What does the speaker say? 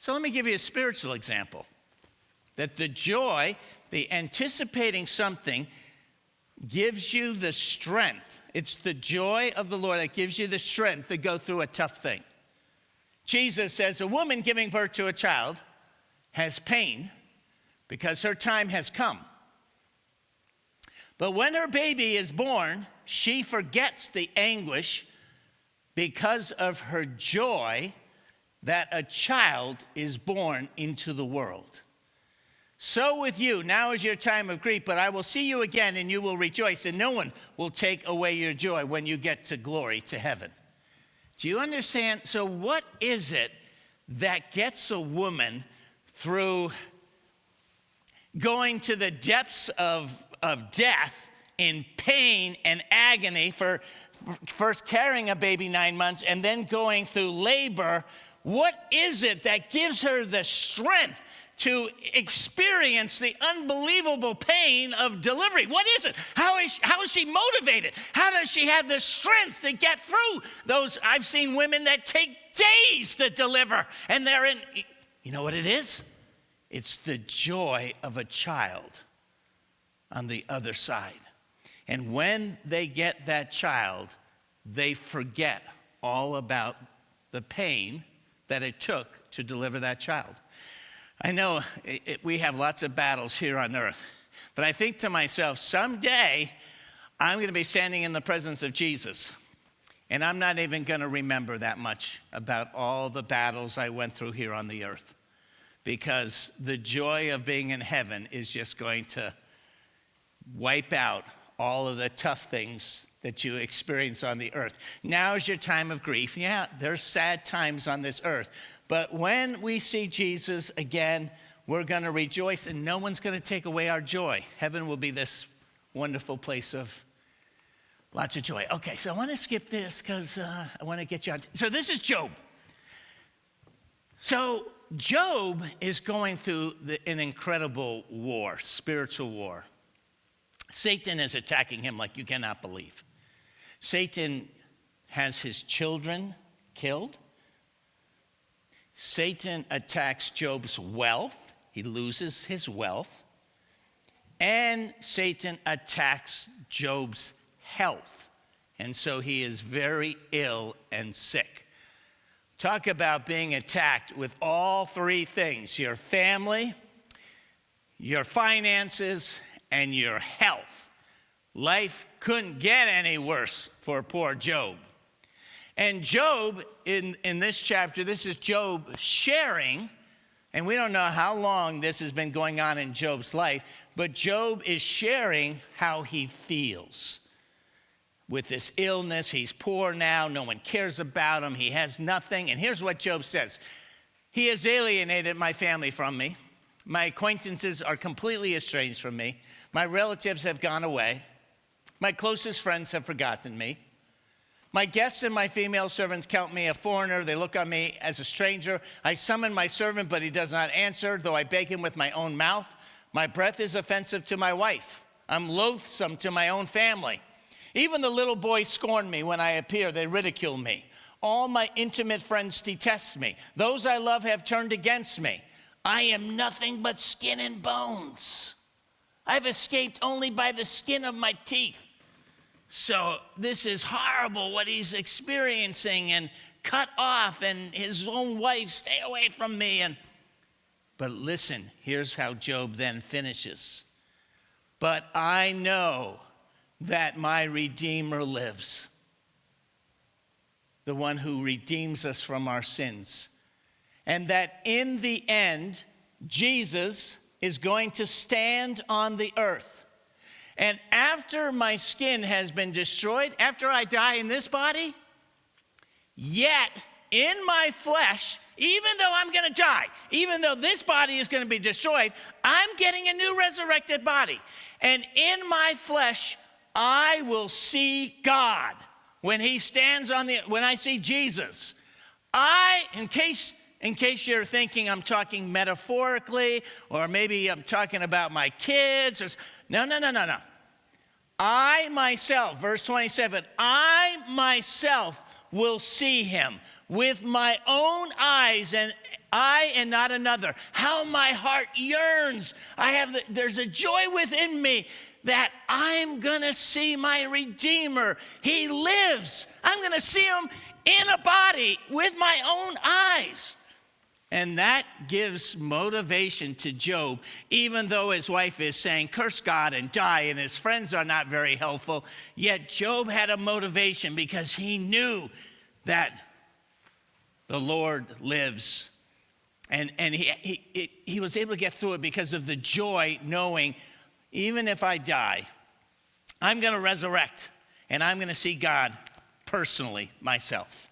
So let me give you a spiritual example. That the joy, the anticipating something, gives you the strength. It's the joy of the Lord that gives you the strength to go through a tough thing. Jesus says a woman giving birth to a child has pain because her time has come. But when her baby is born, she forgets the anguish because of her joy that a child is born into the world. So with you, now is your time of grief, but I will see you again and you will rejoice, and no one will take away your joy when you get to glory, to heaven. Do you understand? So what is it that gets a woman through going to the depths of death in pain and agony for first carrying a baby 9 months and then going through labor? What is it that gives her the strength to experience the unbelievable pain of delivery? What is it? How is she motivated? How does she have the strength to get through those? I've seen women that take days to deliver, and they're in, you know what it is? It's the joy of a child on the other side. And when they get that child, they forget all about the pain that it took to deliver that child. I know we have lots of battles here on earth, but I think to myself, someday I'm going to be standing in the presence of Jesus, and I'm not even going to remember that much about all the battles I went through here on the earth, because the joy of being in heaven is just going to wipe out all of the tough things that you experience on the earth. Now is your time of grief. Yeah, there's sad times on this earth. But when we see Jesus again, we're going to rejoice, and no one's going to take away our joy. Heaven will be this wonderful place of lots of joy. Okay, so I want to skip this because I want to get you on. So this is Job. So Job is going through an incredible war, spiritual war. Satan is attacking him like you cannot believe. Satan has his children killed. Satan attacks Job's wealth. He loses his wealth. And Satan attacks Job's health. And so he is very ill and sick. Talk about being attacked with all three things: your family, your finances, and your health. Life couldn't get any worse for poor Job. And Job, in this chapter, this is Job sharing, and we don't know how long this has been going on in Job's life, but Job is sharing how he feels. With this illness, he's poor now, no one cares about him, he has nothing. And here's what Job says: "He has alienated my family from me. My acquaintances are completely estranged from me. My relatives have gone away. My closest friends have forgotten me. My guests and my female servants count me a foreigner. They look on me as a stranger. I summon my servant, but he does not answer, though I beg him with my own mouth. My breath is offensive to my wife. I'm loathsome to my own family. Even the little boys scorn me when I appear. They ridicule me. All my intimate friends detest me. Those I love have turned against me. I am nothing but skin and bones. I've escaped only by the skin of my teeth." So this is horrible what he's experiencing, and cut off, and his own wife, "Stay away from me." But listen, here's how Job then finishes. "But I know that my Redeemer lives, the one who redeems us from our sins, and that in the end, Jesus is going to stand on the earth. And after my skin has been destroyed, after I die in this body, yet in my flesh, even though I'm going to die, even though this body is going to be destroyed, I'm getting a new resurrected body. And in my flesh, I will see God when he stands when I see Jesus. In case you're thinking I'm talking metaphorically, or maybe I'm talking about my kids, no. I myself, verse 27, I myself will see him with my own eyes, and I and not another. How my heart yearns. There's a joy within me that I'm going to see my Redeemer. He lives. I'm going to see him in a body with my own eyes. And that gives motivation to Job, even though his wife is saying, curse God and die, and his friends are not very helpful. Yet Job had a motivation because he knew that the Lord lives. And he was able to get through it because of the joy knowing, even if I die, I'm going to resurrect, and I'm going to see God personally myself.